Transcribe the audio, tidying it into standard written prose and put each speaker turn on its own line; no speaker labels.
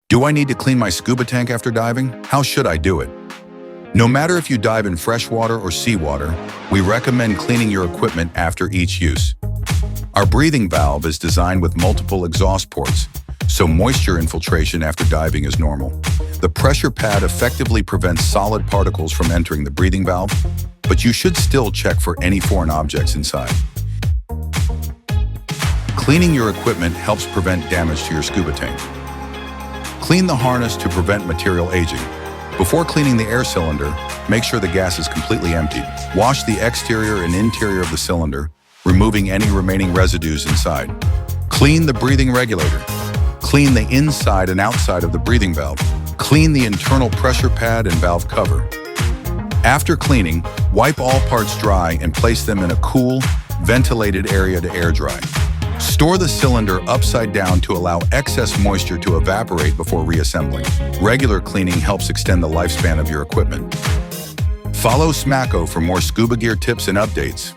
Do I need to clean my scuba tank after diving? How should I do it? No matter if you dive in freshwater or seawater, we recommend cleaning your equipment after each use. Our breathing valve is designed with multiple exhaust ports, so moisture infiltration after diving is normal. The pressure pad effectively prevents solid particles from entering the breathing valve, but you should still check for any foreign objects inside. Cleaning your equipment helps prevent damage to your scuba tank. Clean the harness to prevent material aging. Before cleaning the air cylinder, make sure the gas is completely emptied. Wash the exterior and interior of the cylinder, removing any remaining residues inside. Clean the breathing regulator. Clean the inside and outside of the breathing valve. Clean the internal pressure pad and valve cover. After cleaning, wipe all parts dry and place them in a cool, ventilated area to air dry. Store the cylinder upside down to allow excess moisture to evaporate before reassembling. Regular cleaning helps extend the lifespan of your equipment. Follow SMACO for more scuba gear tips and updates.